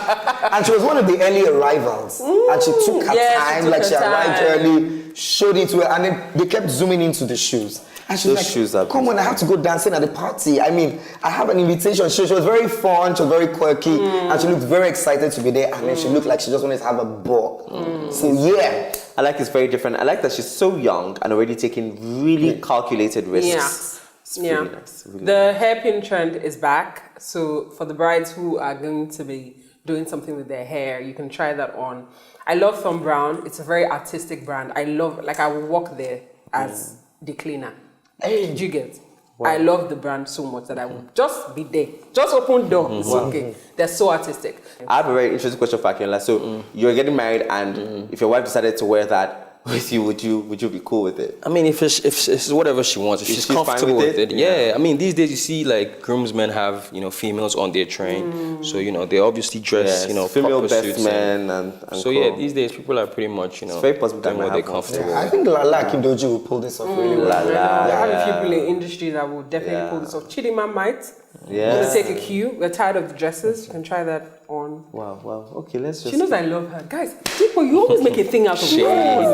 Speaker 2: And she was one of the early arrivals. And she took her time, like she arrived early, showed it to her, and then they kept zooming into the shoes. And she's
Speaker 1: Those
Speaker 2: like,
Speaker 1: shoes are
Speaker 2: come on, I have to go dancing at the party. I mean, I have an invitation. She was very fun, she was very quirky, and she looked very excited to be there. And then she looked like she just wanted to have a ball. So yeah.
Speaker 1: I like it's very different. I like that she's so young and already taking really calculated risks. It's really nice. Really
Speaker 3: The hairpin trend is back. So for the brides who are going to be doing something with their hair, you can try that on. I love Thom Brown. It's a very artistic brand. I will walk there as the cleaner. Do you get? Wow. I love the brand so much that I will just be there. Just open door. It's okay. They're so artistic. I
Speaker 1: have a very interesting question for Akinola. So you're getting married, and if your wife decided to wear that with you, would you be cool with it?
Speaker 4: I mean, if it's whatever she wants, if she's comfortable with it, yeah. I mean, these days you see like groomsmen have females on their train, so they obviously dress
Speaker 1: female
Speaker 4: proper
Speaker 1: best
Speaker 4: suits
Speaker 1: men and
Speaker 4: so yeah, these days people are pretty much
Speaker 1: it's very possible
Speaker 4: doing
Speaker 1: that
Speaker 4: what they're comfortable.
Speaker 2: I think Lala Kimdoji will pull this off really well.
Speaker 3: I have a few people in the industry that will definitely pull this off. Chidima might.
Speaker 1: Yeah.
Speaker 3: We'll take a cue. We're tired of the dresses. You can try that on.
Speaker 1: Wow. Okay, let's just.
Speaker 3: She knows I love her. Guys, people, you always make a thing out of it.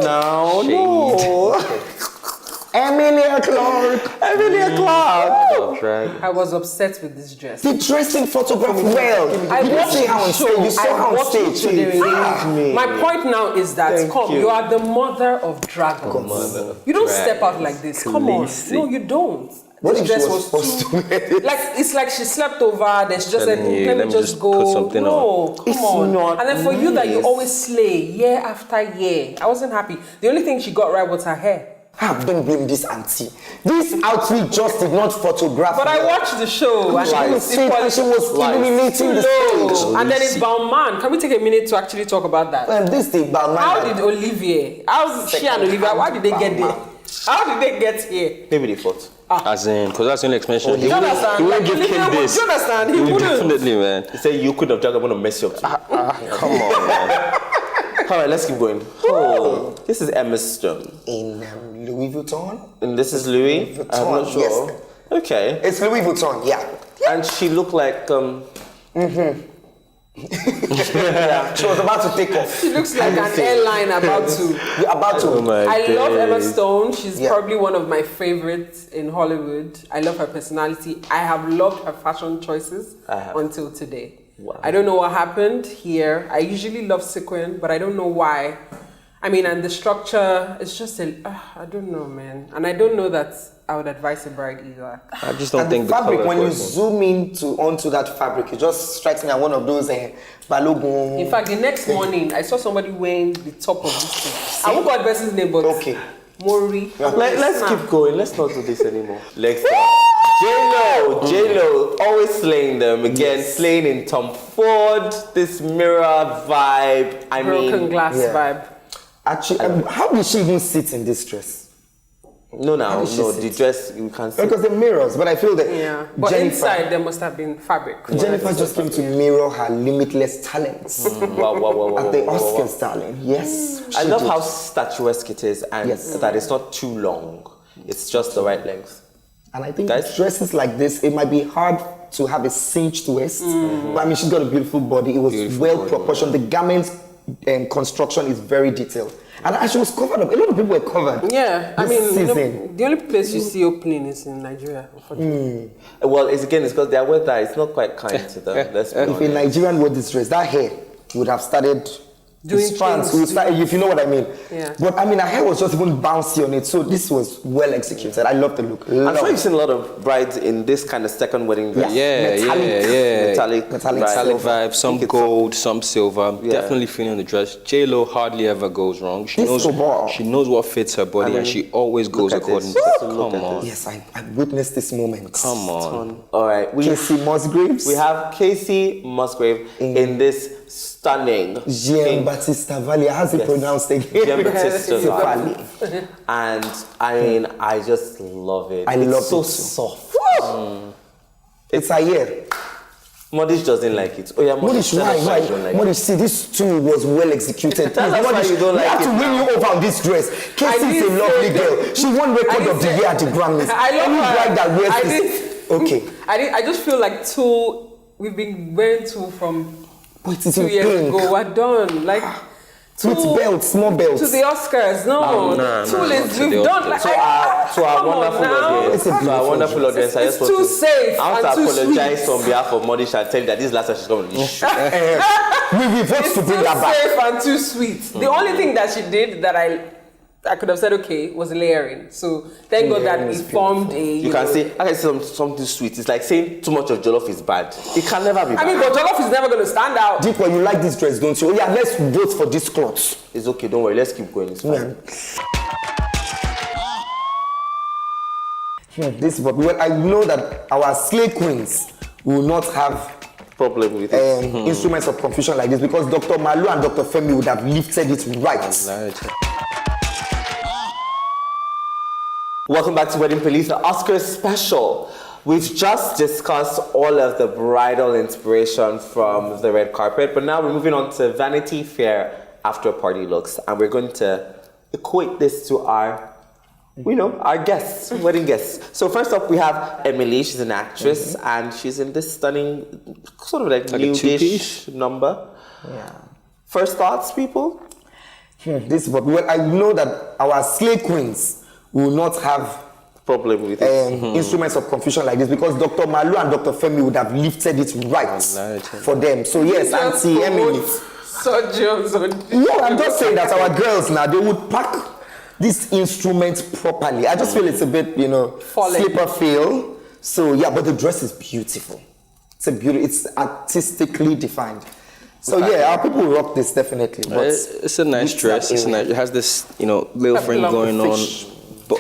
Speaker 1: No. Emilia Clarke.
Speaker 3: I was upset with this dress.
Speaker 2: The dressing photograph well.
Speaker 3: I
Speaker 2: You didn't
Speaker 3: watched
Speaker 2: see her on
Speaker 3: the
Speaker 2: stage.
Speaker 3: show.
Speaker 2: You saw her
Speaker 3: I
Speaker 2: on
Speaker 3: watched it
Speaker 2: stage.
Speaker 3: to the ring. My point now is that,
Speaker 1: Thank you.
Speaker 3: you are the mother of dragons. You don't step out like this. Come on. No, you don't.
Speaker 2: What
Speaker 3: This
Speaker 2: if she
Speaker 3: dress
Speaker 2: was supposed to wear it?
Speaker 3: it's like she slept over, then she just said,
Speaker 4: Telling you,
Speaker 3: let me just go.
Speaker 4: put something
Speaker 3: No, come
Speaker 1: It's
Speaker 3: on.
Speaker 1: not
Speaker 3: And then for you that you
Speaker 1: nice.
Speaker 3: always slay year after year. I wasn't happy. The only thing she got right was her hair.
Speaker 2: Don't blame this auntie. This outfit just did not photograph.
Speaker 3: But I
Speaker 2: well.
Speaker 3: watched the show and
Speaker 2: She
Speaker 3: it
Speaker 2: was
Speaker 3: was
Speaker 2: fit and she was illuminating the stage.
Speaker 3: And then it's Balmain. Can we take a minute to actually talk about that?
Speaker 2: This thing, Balmain.
Speaker 3: How did Olivier, she and Olivia, why did they get there? How did they get here?
Speaker 1: Maybe they fought.
Speaker 4: As in, because that's the only explanation.
Speaker 3: Do you understand?
Speaker 4: He wouldn't
Speaker 3: Like,
Speaker 4: give
Speaker 3: Olivia
Speaker 4: Kim
Speaker 3: would-
Speaker 4: this.
Speaker 3: do you understand? He
Speaker 4: He would
Speaker 3: wouldn't.
Speaker 4: definitely, man.
Speaker 1: He said you could have done. I'm gonna mess you up.
Speaker 4: Come on, man.
Speaker 1: All right, let's keep going. Oh, this is Emma Stone,
Speaker 2: In Louis Vuitton?
Speaker 1: and this is Louis. I'm not
Speaker 2: Vuitton,
Speaker 1: sure.
Speaker 2: yes.
Speaker 1: Okay.
Speaker 2: It's Louis Vuitton, yeah.
Speaker 1: And she looked like
Speaker 2: She was about to take off.
Speaker 3: She looks like an airline about to.
Speaker 2: You're about to.
Speaker 1: Oh my
Speaker 3: I love Emma
Speaker 1: days.
Speaker 3: Stone. She's
Speaker 2: Yeah.
Speaker 3: probably one of my favorites in Hollywood. I love her personality. I have loved her fashion choices until today.
Speaker 1: Wow.
Speaker 3: I don't know what happened here. I usually love sequin, but I don't know why. I mean, and the structure, it's just I don't know, man. And I don't know that I would advise a bride either.
Speaker 4: I just don't
Speaker 2: And
Speaker 4: think
Speaker 2: the fabric,
Speaker 4: color
Speaker 2: when you
Speaker 4: works.
Speaker 2: zoom onto that fabric, it just strikes me as one of those Balogun.
Speaker 3: In fact, the next morning, I saw somebody wearing the top of this thing. I won't go at person's name, but
Speaker 2: Okay.
Speaker 3: Mori.
Speaker 1: Let's keep going. Let's not do this anymore. Next up, J-Lo, always slaying them. Again, slaying in Tom Ford, this mirror vibe.
Speaker 3: Broken glass vibe.
Speaker 2: Actually, how did she even sit in this dress?
Speaker 1: No, the dress you can see.
Speaker 2: Because the mirrors, but I feel that
Speaker 3: But
Speaker 2: Jennifer,
Speaker 3: inside there must have been fabric.
Speaker 2: Jennifer just came to mirror her limitless talents at the Oscars, darling. Yes,
Speaker 1: I love how statuesque it is and that it's not too long. It's just the right length.
Speaker 2: And I think dresses like this, it might be hard to have a cinched waist, but I mean, she's got a beautiful body. It was well proportioned. The garment construction is very detailed. And she was covered up. A lot of people were covered.
Speaker 3: Yeah, I mean, the only place you see opening is in Nigeria, unfortunately.
Speaker 1: Well, it's because their weather is not quite kind to them. Let's be honest.
Speaker 2: If a Nigerian wore this dress, that hair would have started
Speaker 3: doing
Speaker 2: strands.
Speaker 3: things.
Speaker 2: If you know what I mean.
Speaker 3: Yeah.
Speaker 2: But I mean, her hair was just even bouncy on it. So this was well executed. I love the look.
Speaker 1: I'm sure you've seen a lot of brides in this kind of second wedding dress. Metallic
Speaker 4: vibe, some gold, some silver. Definitely feeling the dress. J-Lo hardly ever goes wrong. She knows what fits her body, and she always goes according to it. Come on.
Speaker 2: Yes, I witnessed this moment.
Speaker 4: Come on.
Speaker 1: All right.
Speaker 2: Casey Musgraves.
Speaker 1: We have Casey Musgrave in this stunning
Speaker 2: Jean-Baptiste Valli. How's it pronounced again?
Speaker 1: Jean-Baptiste Valli. And I mean, I just love it. It's so soft.
Speaker 2: It's a year.
Speaker 1: Modish doesn't like it. Oh yeah,
Speaker 2: Modish, why? Modish, see, this too was well executed.
Speaker 1: That's why you don't like it.
Speaker 2: I have to win you over on this dress. Casey is a lovely girl. She won record of the year at the Grammys.
Speaker 3: I love her.
Speaker 2: That wears this. Okay.
Speaker 3: I just feel like we've been wearing two from
Speaker 2: But it's
Speaker 3: 2 years ago. We're done. Like,
Speaker 2: with belts, small belts.
Speaker 3: To the Oscars, we've done like
Speaker 1: to our wonderful audience.
Speaker 3: It's too safe.
Speaker 1: I want to apologize on behalf of Modish and tell you that this last time she's coming to this show.
Speaker 2: We vote to bring her back.
Speaker 3: It's too safe and too sweet. The only thing that she did that I could have said okay was layering. So thank God that it formed a.
Speaker 1: You can say something sweet. It's like saying too much of jollof is bad. It can never be bad.
Speaker 3: I mean, but jollof is never going to stand out.
Speaker 2: Deeper, you like this dress, don't you? Oh yeah, let's vote for this cloth.
Speaker 1: It's okay. Don't worry. Let's keep going. It's fine.
Speaker 2: Well, I know that our slay queens will not have
Speaker 1: problem with it.
Speaker 2: Instruments of confusion like this because Dr. Malu and Dr. Femi would have lifted it right.
Speaker 1: Welcome back to Wedding Police, the Oscars special. We've just discussed all of the bridal inspiration from the red carpet, but now we're moving on to Vanity Fair after party looks, and we're going to equate this to our guests, wedding guests. So first up, we have Emily. She's an actress, and she's in this stunning, sort of like new-ish number.
Speaker 2: Yeah.
Speaker 1: First thoughts, people?
Speaker 2: Well, I know that our slay queens will not have
Speaker 1: problem with it.
Speaker 2: Instruments of confusion like this because Dr. Malu and Dr. Femi would have lifted it right for them. So yes, Auntie Emily. I'm just saying that our girls now, they would pack this instrument properly. I just feel it's a bit, slipper feel. So yeah, but the dress is beautiful. It's artistically defined. So yeah, our people rock this definitely. But
Speaker 4: it's a nice dress. It has this, little frame going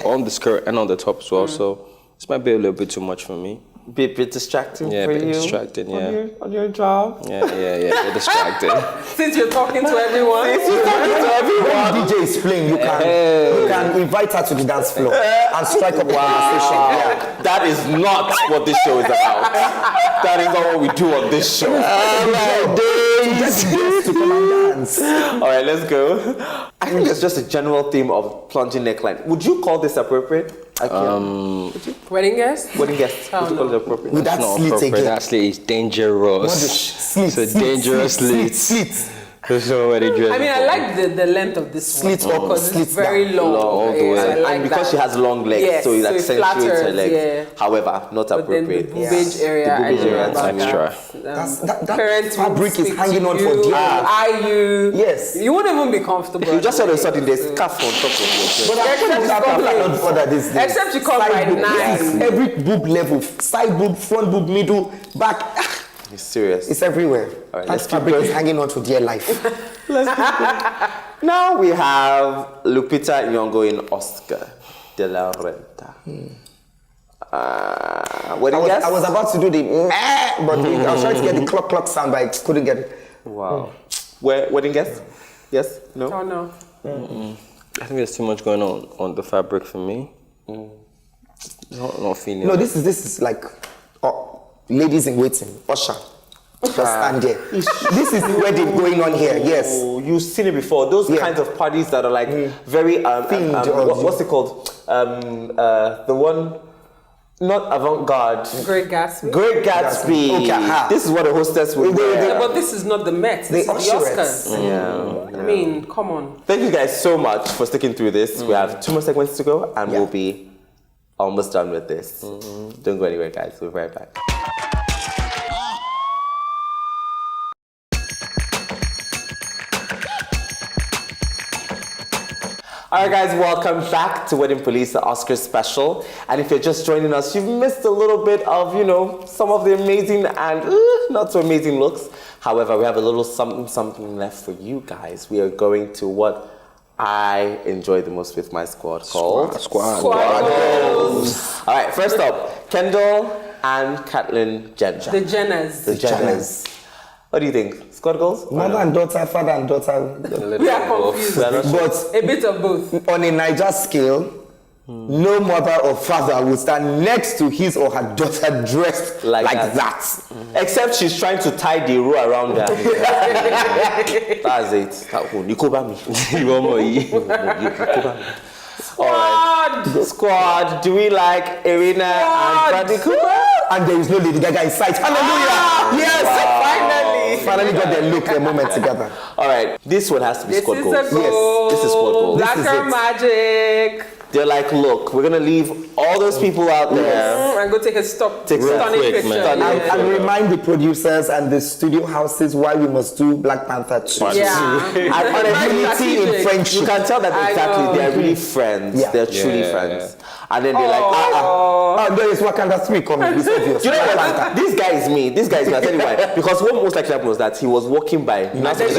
Speaker 4: on the skirt and on the top as well. So this might be a little bit too much for me.
Speaker 1: Bit distracting for you?
Speaker 4: Yeah, a bit distracting, yeah.
Speaker 1: On your job?
Speaker 4: Yeah, bit distracting.
Speaker 3: Since you're talking to everyone.
Speaker 2: When the DJ is playing, you can invite her to the dance floor and strike up a conversation.
Speaker 1: Yeah. That is not what this show is about. That is not what we do on this show.
Speaker 2: To come and dance.
Speaker 1: All right, let's go. I think it's just a general theme of plunging neckline. Would you call this appropriate?
Speaker 3: Wedding guest?
Speaker 1: Would you call it appropriate?
Speaker 2: With that slit again.
Speaker 4: That slit is dangerous. It's a dangerous slit. There's no wedding dress.
Speaker 3: I mean, I like the length of this
Speaker 2: slit
Speaker 3: one because it's very long.
Speaker 4: All the way.
Speaker 3: So I like
Speaker 1: and because
Speaker 3: that.
Speaker 1: she has long legs, so it accentuates her legs.
Speaker 3: Yeah.
Speaker 1: However, not appropriate.
Speaker 3: But then the boobage area, I don't know about
Speaker 4: extra.
Speaker 3: that.
Speaker 2: That
Speaker 3: Parents
Speaker 2: fabric is hanging on for
Speaker 3: you.
Speaker 2: dear. Yes.
Speaker 3: You wouldn't even be comfortable.
Speaker 1: You just all of a sudden there's scarf on top of your chest.
Speaker 3: Except you come by 9.
Speaker 2: Every boob level, side boob, front boob, middle, back.
Speaker 1: It's serious.
Speaker 2: It's everywhere.
Speaker 1: All right,
Speaker 2: that fabric is hanging on to dear life.
Speaker 1: Now we have Lupita Nyong'o in Oscar de la Renta. What do you guess?
Speaker 2: I was about to do the meh, but I was trying to get the clock sound, but I couldn't get it.
Speaker 1: Wow. What do you guess? Yes? No?
Speaker 3: Oh no.
Speaker 4: I think there's too much going on the fabric for me. Not feeling.
Speaker 2: No, this is like ladies in waiting, usher. Just stand there. This is the wedding going on here. Yes.
Speaker 1: Oh, you've seen it before. Those kinds of parties that are like very what's it called? The one, not avant-garde.
Speaker 3: Great Gatsby.
Speaker 1: Great Gatsby.
Speaker 2: Okay,
Speaker 1: this is what a hostess would wear.
Speaker 3: But this is not the Met. This is the Oscars.
Speaker 1: Yeah.
Speaker 3: I mean, come on.
Speaker 1: Thank you guys so much for sticking through this. We have 2 more segments to go, and we'll be almost done with this. Don't go anywhere, guys. We'll be right back. All right, guys, welcome back to Wedding Police, the Oscar special. And if you're just joining us, you've missed a little bit of, some of the amazing and not so amazing looks. However, we have a little something left for you guys. We are going to what I enjoy the most with my squad called
Speaker 2: Squad.
Speaker 1: Goals. All right, first up, Kendall and Caitlyn Jenner.
Speaker 3: The Jenners.
Speaker 1: The Jenners. What do you think? Squad goals?
Speaker 2: Mother and daughter, father and daughter.
Speaker 3: We are confused.
Speaker 2: But
Speaker 3: A bit of both.
Speaker 2: on a Niger scale, no mother or father will stand next to his or her daughter dressed like that.
Speaker 1: Except she's trying to tie the row around her. That's it. Squad. Do we like Irina and Bradley Cooper?
Speaker 2: And there is no Lady Gaga in sight. Hallelujah! Yes! Finally got their moment together.
Speaker 1: All right, this one has to be
Speaker 3: This
Speaker 1: squad
Speaker 3: is
Speaker 1: goals.
Speaker 3: a goal.
Speaker 1: Yes, this is squad goals.
Speaker 3: Black Girl Magic.
Speaker 1: They're like, look, we're gonna leave all those people out there.
Speaker 3: And go take a stunning
Speaker 4: quick,
Speaker 3: picture.
Speaker 4: man.
Speaker 2: And remind the producers and the studio houses why we must do Black Panther 2.
Speaker 3: Yeah.
Speaker 2: And unity in friendship.
Speaker 1: You can tell that
Speaker 3: I know.
Speaker 1: they're really friends.
Speaker 2: Yeah.
Speaker 1: They're truly friends. And then they're like,
Speaker 2: Oh, there is Wakanda 3 coming. It's obvious.
Speaker 1: You know what? This guy is me. I'll tell you why. Because what most likely happened was that he was walking by. That's it.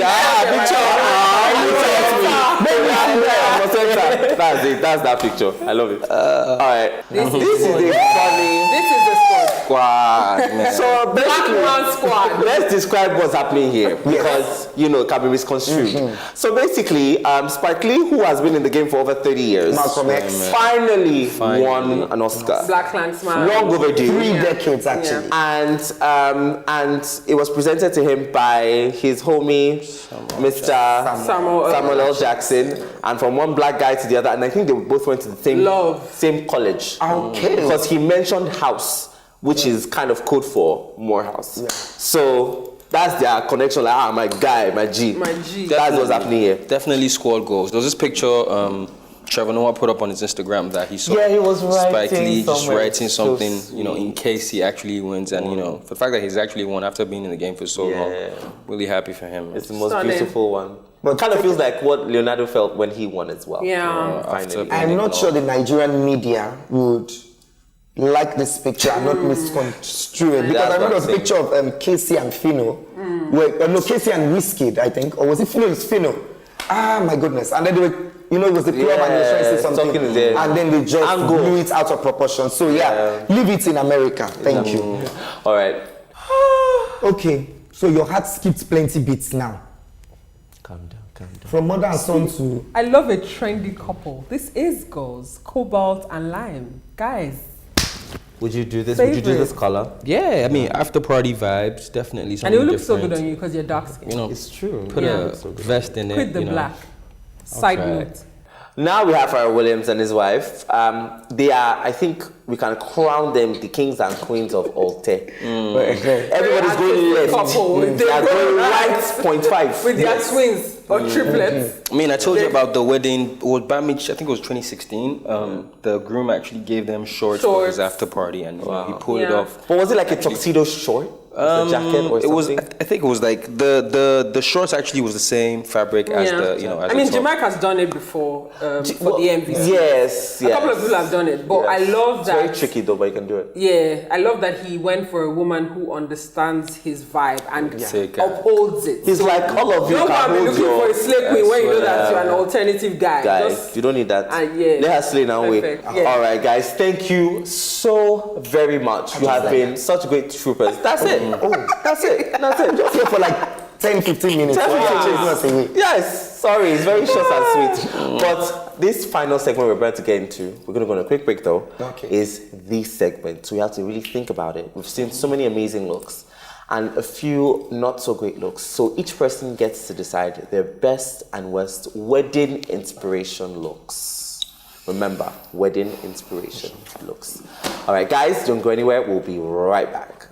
Speaker 1: That's that picture. I love it. All right. This is a funny.
Speaker 3: This is the
Speaker 4: Squad, man.
Speaker 1: So basically,
Speaker 3: Black Man Squad.
Speaker 1: let's describe what's happening here because it can be misconstrued. So basically, Spike Lee, who has been in the game for over 30 years,
Speaker 2: Malcolm X.
Speaker 1: finally won an Oscar.
Speaker 3: Black Klansman.
Speaker 1: Long overdue.
Speaker 2: 3 decades actually.
Speaker 1: And it was presented to him by his homie, Mr. Samuel L. Jackson, and from one black guy to the other, and I think they both went to the same college.
Speaker 2: Okay.
Speaker 1: Because he mentioned house, which is kind of code for Morehouse. Yeah. So that's their connection. Like, my guy, my G. That's what's happening here.
Speaker 4: Definitely squad goals. There was this picture Trevor Noah put up on his Instagram that he saw.
Speaker 1: Yeah, he was
Speaker 4: Spike
Speaker 1: writing
Speaker 4: Lee just writing
Speaker 1: so
Speaker 4: something, in case he actually wins, and for the fact that he's actually won after being in the game for so long, really happy for him.
Speaker 1: It's the most beautiful one. But it kind of feels like what Leonardo felt when he won as well.
Speaker 3: Yeah.
Speaker 2: I'm not sure the Nigerian media would like this picture and not misconstrue it, because I remember a picture of Casey and Fino, Casey and Wizkid, I think, or was it Fino? It's Fino. My goodness! And then they were, it was the club and they were trying to say something, and then they just blew it out of proportion. So leave it in America. Thank you.
Speaker 1: All right.
Speaker 2: Okay, so your heart skipped plenty beats now.
Speaker 1: Calm down.
Speaker 2: From mother and son to.
Speaker 3: I love a trendy couple. This is goals, cobalt and lime, guys.
Speaker 1: Would you do this? Would you do this color?
Speaker 4: Yeah, I mean, after party vibes, definitely
Speaker 3: And
Speaker 4: something
Speaker 3: it looks so
Speaker 4: different.
Speaker 3: good on you because you're dark skinned.
Speaker 1: It's true.
Speaker 4: Put a vest in it.
Speaker 3: Quit the black. Side note.
Speaker 1: Now we have Pharrell Williams and his wife. They are, I think we can crown them the kings and queens of Alte. Everybody's going left. They are going right, 0.5.
Speaker 3: With their twins or triplets.
Speaker 4: I mean, I told you about the wedding. It was I think it was 2016. The groom actually gave them shorts for his after party, and he pulled it off.
Speaker 1: But was it like a tuxedo short? The jacket or something?
Speaker 4: It was. I think it was like the shorts actually was the same fabric as the As
Speaker 3: I mean, Jamaica has done it before for the MVC.
Speaker 1: Yes.
Speaker 3: A couple of people have done it, but I love that. that.
Speaker 1: Very tricky though, but you can do it.
Speaker 3: Yeah, I love that he went for a woman who understands his vibe and upholds it.
Speaker 1: He's like, all of you
Speaker 3: don't
Speaker 1: can
Speaker 3: be
Speaker 1: hold
Speaker 3: looking for a slay queen when you know that you're an alternative guy.
Speaker 1: Guys, you don't need that. Let her slay now.
Speaker 3: Yeah.
Speaker 1: All right, guys, thank you so very much. You have been such great troopers. That's it. That's it.
Speaker 2: Just here for like 10-15 minutes.
Speaker 1: 10-15 Yes, sorry, it's very short and sweet. But this final segment we're about to get into, we're going to go on a quick break though, is the segment. So we have to really think about it. We've seen so many amazing looks and a few not so great looks. So each person gets to decide their best and worst wedding inspiration looks. Remember, wedding inspiration looks. All right, guys, don't go anywhere. We'll be right back.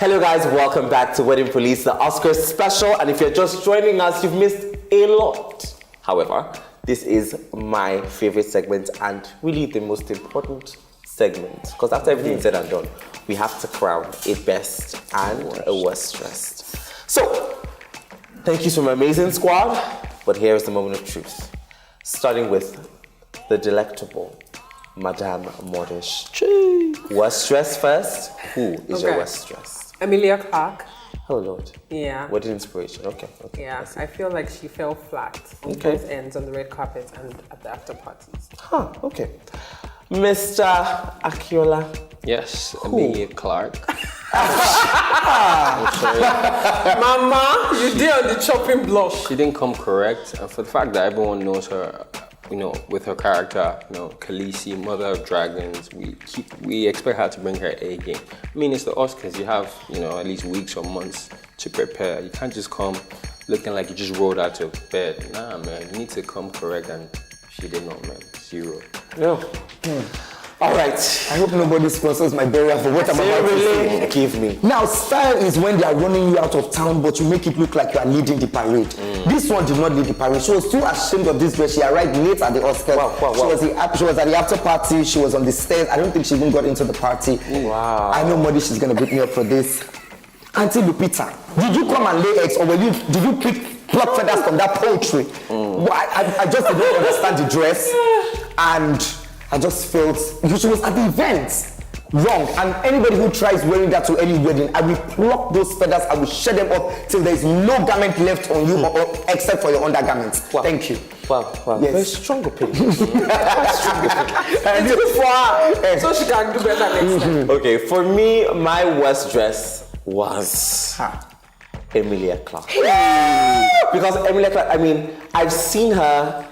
Speaker 1: Hello guys, welcome back to Wedding Police, the Oscars special. And if you're just joining us, you've missed a lot. However, this is my favorite segment and really the most important segment. Because after everything is said and done, we have to crown a best and a worst dressed. So, thank you to my amazing squad. But here is the moment of truth. Starting with the delectable Madame Modish. Worst dressed first. Who is your worst dressed?
Speaker 3: Emilia Clarke.
Speaker 1: Oh Lord.
Speaker 3: Yeah.
Speaker 1: Wedding inspiration. Okay.
Speaker 3: Yeah, I feel like she fell flat on both ends on the red carpet and at the after parties.
Speaker 1: Okay. Mr. Akiola.
Speaker 4: Yes, Emilia Clarke.
Speaker 3: I'm sorry. Mama, you did on the chopping block.
Speaker 4: She didn't come correct, and for the fact that everyone knows her, with her character, Khaleesi, Mother of Dragons, we expect her to bring her A game. I mean, it's the Oscars. You have, at least weeks or months to prepare. You can't just come looking like you just rolled out of bed. Nah, man, you need to come correct, and she did not, man. 0.
Speaker 1: No. All right.
Speaker 2: I hope nobody sponsors my burial for what I'm about to say.
Speaker 1: Give me.
Speaker 2: Now, style is when they are running you out of town, but you make it look like you are leading the parade. This one did not lead the parade. She was too ashamed of this dress. She arrived late at the Oscars.
Speaker 1: Wow.
Speaker 2: She was at the after party. She was on the stairs. I don't think she even got into the party.
Speaker 1: Wow.
Speaker 2: I know Modi, she's going to beat me up for this. Auntie Lupita, did you come and lay eggs, or did you pluck feathers from that poultry? I just didn't understand the dress, and I just felt she was at the event. Wrong. And anybody who tries wearing that to any wedding, I will pluck those feathers, I will shed them off till there is no garment left on you except for your undergarments. Wow. Thank you.
Speaker 1: Wow.
Speaker 2: Yes.
Speaker 1: Very strong opinion.
Speaker 3: So she can do better next time.
Speaker 1: Okay, for me, my worst dress was Emilia Clarke. Because Emilia Clarke, I've seen her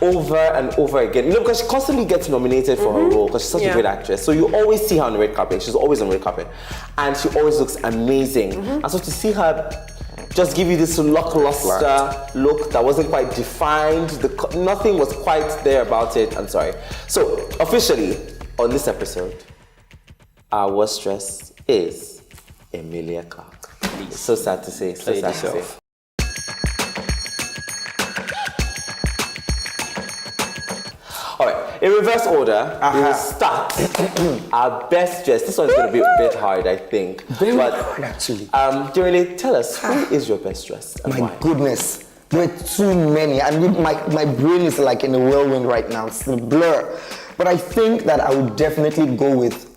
Speaker 1: over and over again. Because she constantly gets nominated for her role because she's such a great actress. So you always see her on the red carpet. She's always on the red carpet. And she always looks amazing. And so to see her just give you this lackluster look that wasn't quite defined, nothing was quite there about it. I'm sorry. So officially, on this episode, our worst dress is Emilia Clarke. It's so sad to say. So sad to say. All right, in reverse order, we will start our best dress. This one's going to be a bit hard, I think.
Speaker 2: Very hard, actually.
Speaker 1: Direle, tell us, who is your best dressed and
Speaker 2: my
Speaker 1: why?
Speaker 2: Goodness, there are too many. My brain is like in a whirlwind right now. It's a blur. But I think that I would definitely go with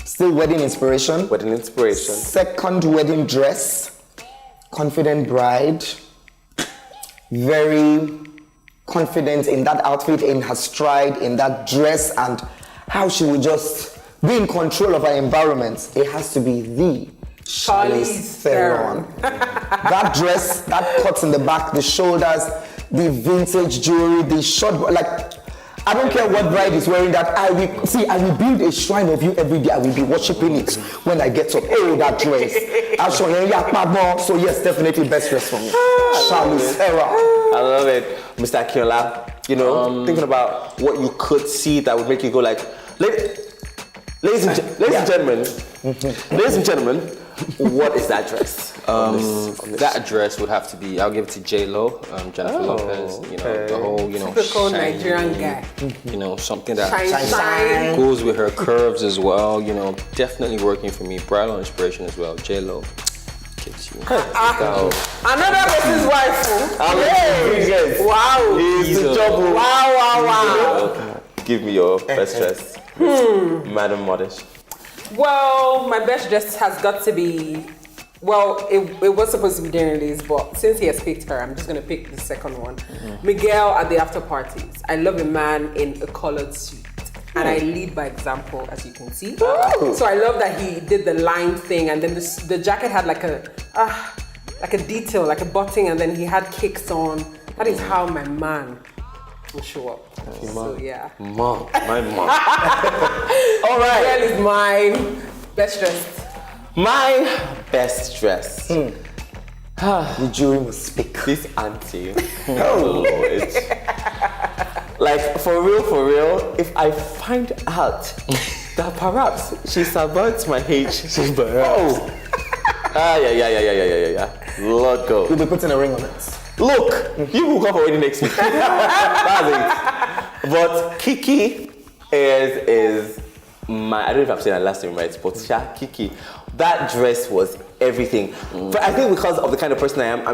Speaker 2: still wedding inspiration.
Speaker 1: Wedding inspiration.
Speaker 2: Second wedding dress. Confident bride. Very confident in that outfit, in her stride, in that dress, and how she would just be in control of her environment. It has to be the Charlize Theron. That dress, that cuts in the back, the shoulders, the vintage jewelry, the short, I don't care what bride is wearing that. I will build a shrine of you every day. I will be worshiping it when I get up. Oh, that dress. So yes, definitely best dress for me. Charlize Theron.
Speaker 1: I love it. Mr. Akiola, thinking about what you could see that would make you go like, ladies and gentlemen, what is that dress?
Speaker 4: That dress would have to be, I'll give it to J-Lo, Jennifer Lopez, the whole,
Speaker 3: typical Nigerian guy.
Speaker 4: Something that
Speaker 3: Shine.
Speaker 4: goes with her curves as well, definitely working for me. Bridal inspiration as well, J-Lo. fits you.
Speaker 3: Another person's wife.
Speaker 1: Yes.
Speaker 3: Wow.
Speaker 1: It's the job.
Speaker 3: Wow.
Speaker 1: Give me your best dress. Madam Modish.
Speaker 3: Well, my best dress has got to be. Well, it was supposed to be during Liz, but since he has picked her, I'm just gonna pick the second one. Miguel at the after parties. I love a man in a colored suit. And I lead by example, as you can see. So I love that he did the line thing, and then the jacket had like a detail, like a button, and then he had kicks on. That is how my man will show up. So yeah.
Speaker 1: Mom, my mom. All right.
Speaker 3: Girl is my best dressed.
Speaker 1: My best dress.
Speaker 2: The jury must speak.
Speaker 1: This auntie. Oh, Lord. Like, for real, if I find out that perhaps she subverts my H. Yeah. Lord go.
Speaker 2: You'll be putting a ring on it.
Speaker 1: Look, you will come already next week. That's it. But Kiki is my, I don't know if I'm saying her last name right, but yeah, Kiki. That dress was everything. But I think because of the kind of person I am, I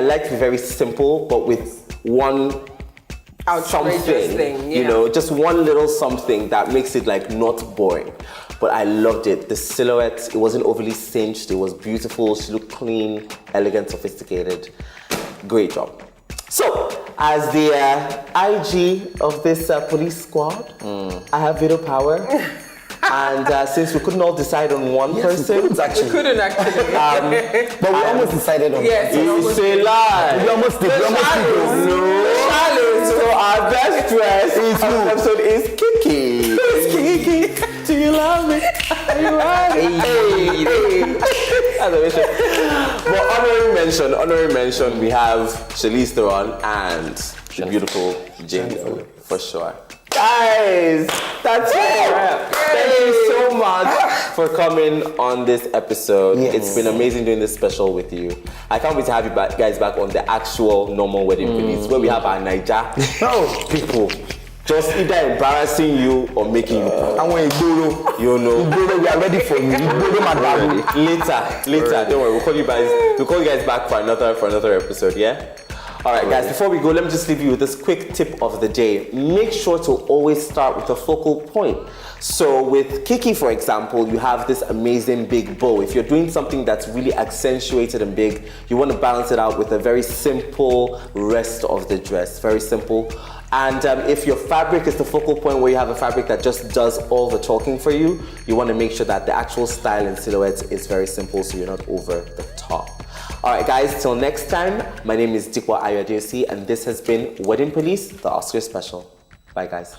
Speaker 1: like to be very simple, but with one
Speaker 3: Outrageous thing,
Speaker 1: you know, just one little something that makes it like not boring. But I loved it. The silhouette, it wasn't overly cinched, it was beautiful, she looked clean, elegant, sophisticated. Great job. So, as the IG of this police squad, I have veto power. And since we couldn't all decide on one person,
Speaker 3: We couldn't actually.
Speaker 2: But we almost decided on
Speaker 3: Yes,
Speaker 1: it's a lie.
Speaker 2: We almost did.
Speaker 1: So our best dress is episode is Kiki. Kiki, do you love me? Are you right? But honorary mention, we have Charlize Theron and the beautiful Jennifer, for sure. Guys, that's it. Thank you so much for coming on this episode.
Speaker 2: Yes.
Speaker 1: It's been amazing doing this special with you. I can't wait to have you guys back on the actual normal wedding police, where we have our Naija people just either embarrassing you or making you proud.
Speaker 2: And when you know, we are ready for you.
Speaker 1: Later. Don't worry, we'll call you guys back for another episode, yeah? Alright guys, before we go, let me just leave you with this quick tip of the day. Make sure to always start with a focal point. So with Kiki, for example, you have this amazing big bow. If you're doing something that's really accentuated and big, you want to balance it out with a very simple rest of the dress. Very simple. And if your fabric is the focal point, where you have a fabric that just does all the talking for you, you want to make sure that the actual style and silhouette is very simple, so you're not over the top. Alright guys, till next time, my name is Dikwa Ayodeosi, and this has been Wedding Police, the Oscar special. Bye guys.